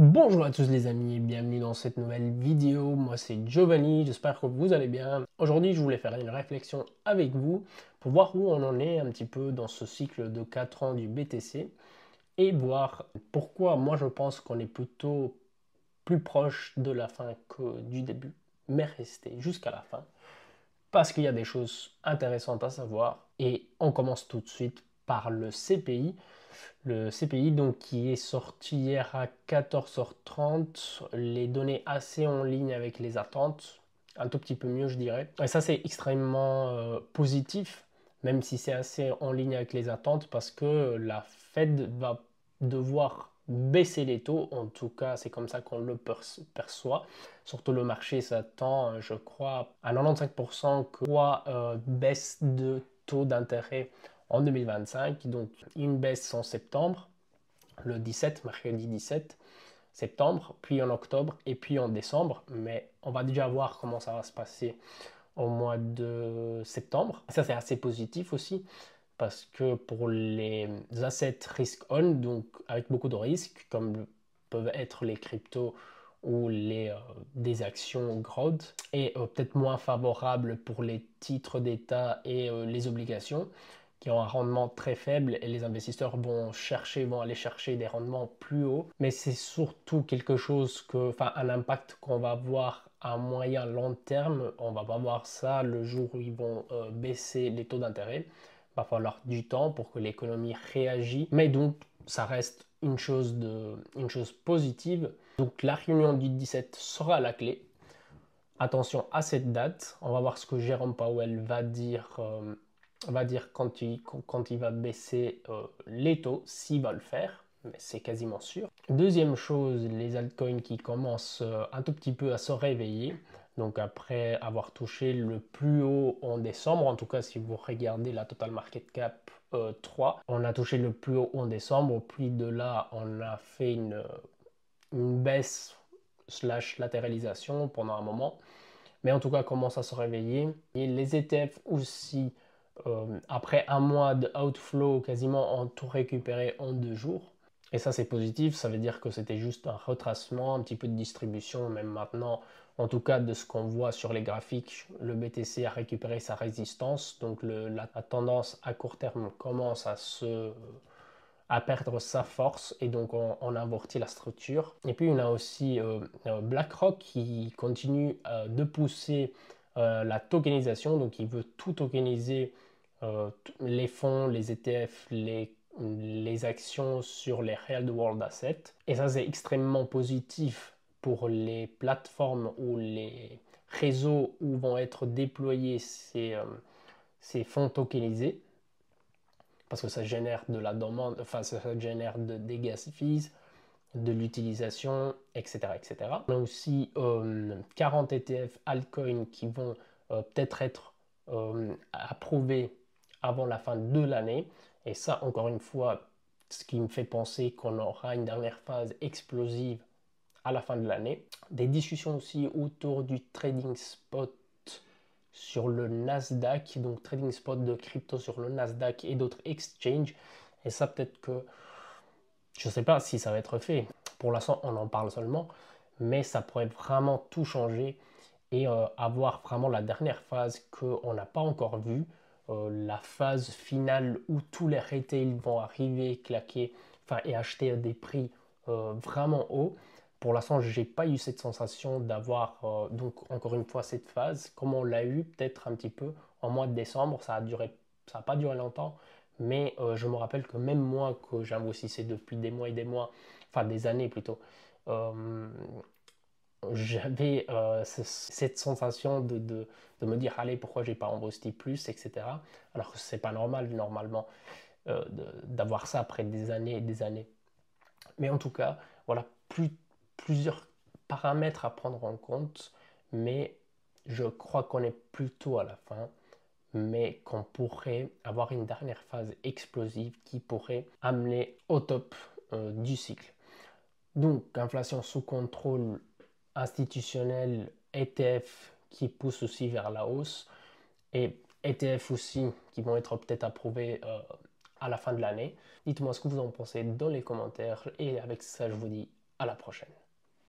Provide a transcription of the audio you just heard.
Bonjour à tous les amis et bienvenue dans cette nouvelle vidéo. Moi c'est Giovanni, j'espère que vous allez bien. Aujourd'hui je voulais faire une réflexion avec vous pour voir où on en est un petit peu dans ce cycle de 4 ans du BTC et voir pourquoi moi je pense qu'on est plutôt plus proche de la fin que du début, mais rester jusqu'à la fin parce qu'il y a des choses intéressantes à savoir et on commence tout de suite par le CPI. Le CPI donc, qui est sorti hier à 14h30, les données assez en ligne avec les attentes, un tout petit peu mieux je dirais. Et ça c'est extrêmement positif, même si c'est assez en ligne avec les attentes, parce que la Fed va devoir baisser les taux, en tout cas c'est comme ça qu'on le perçoit. Surtout le marché s'attend, je crois, à 95% que baisse de taux d'intérêt en 2025, donc une baisse en septembre, le 17, mercredi 17 septembre, puis en octobre et puis en décembre, mais on va déjà voir comment ça va se passer au mois de septembre. Ça c'est assez positif aussi, parce que pour les assets risk on, donc avec beaucoup de risques, comme peuvent être les cryptos ou des actions growth, et peut-être moins favorable pour les titres d'État et les obligations, qui ont un rendement très faible et les investisseurs vont aller chercher des rendements plus hauts. Mais c'est surtout quelque chose un impact qu'on va voir à moyen long terme. On va pas voir ça le jour où ils vont baisser les taux d'intérêt. Il va falloir du temps pour que l'économie réagisse. Mais donc, ça reste une chose positive. Donc, la réunion du 17 sera la clé. Attention à cette date. On va voir ce que Jérôme Powell va dire quand il va baisser les taux, s'il va le faire, mais c'est quasiment sûr. Deuxième chose, les altcoins qui commencent un tout petit peu à se réveiller. Donc après avoir touché le plus haut en décembre, en tout cas si vous regardez la Total Market Cap 3, on a touché le plus haut en décembre, puis de là on a fait une baisse slash latéralisation pendant un moment, mais en tout cas commence à se réveiller. Et les ETF aussi, après un mois de outflow, quasiment ont tout récupéré en 2 jours. Et ça c'est positif, ça veut dire que c'était juste un retracement, un petit peu de distribution, même maintenant, en tout cas de ce qu'on voit sur les graphiques, le BTC a récupéré sa résistance, donc la tendance à court terme commence à perdre sa force et donc on a amorti la structure. Et puis on a aussi BlackRock qui continue de pousser la tokenisation, donc il veut tout tokeniser, les fonds, les ETF, les actions sur les Real World Assets. Et ça c'est extrêmement positif pour les plateformes ou les réseaux où vont être déployés ces fonds tokenisés, parce que ça génère de la demande, enfin ça génère des gas fees, de l'utilisation, etc., etc. On a aussi 40 ETF altcoins qui vont peut-être être approuvés avant la fin de l'année. Et ça, encore une fois, ce qui me fait penser qu'on aura une dernière phase explosive à la fin de l'année. Des discussions aussi autour du trading spot sur le Nasdaq, donc trading spot de crypto sur le Nasdaq et d'autres exchanges. Et ça, peut-être que je ne sais pas si ça va être fait. Pour l'instant, on en parle seulement, mais ça pourrait vraiment tout changer et avoir vraiment la dernière phase qu'on n'a pas encore vue, la phase finale où tous les retails vont arriver, claquer, enfin, et acheter à des prix vraiment hauts. Pour l'instant, je n'ai pas eu cette sensation d'avoir, donc encore une fois, cette phase, comme on l'a eu peut-être un petit peu en mois de décembre. Ça n'a pas duré longtemps, mais je me rappelle que même moi, que j'investissais depuis des mois et des mois, enfin des années plutôt, euh, j'avais cette sensation de me dire, allez, pourquoi j'ai pas investi plus, etc. Alors que c'est pas normal, normalement, d'avoir ça après des années et des années. Mais en tout cas, voilà, plusieurs paramètres à prendre en compte, mais je crois qu'on est plutôt à la fin, mais qu'on pourrait avoir une dernière phase explosive qui pourrait amener au top du cycle. Donc, inflation sous contrôle institutionnel, ETF qui pousse aussi vers la hausse, et ETF aussi qui vont être peut-être approuvés à la fin de l'année. Dites-moi ce que vous en pensez dans les commentaires, et avec ça, je vous dis À la prochaine.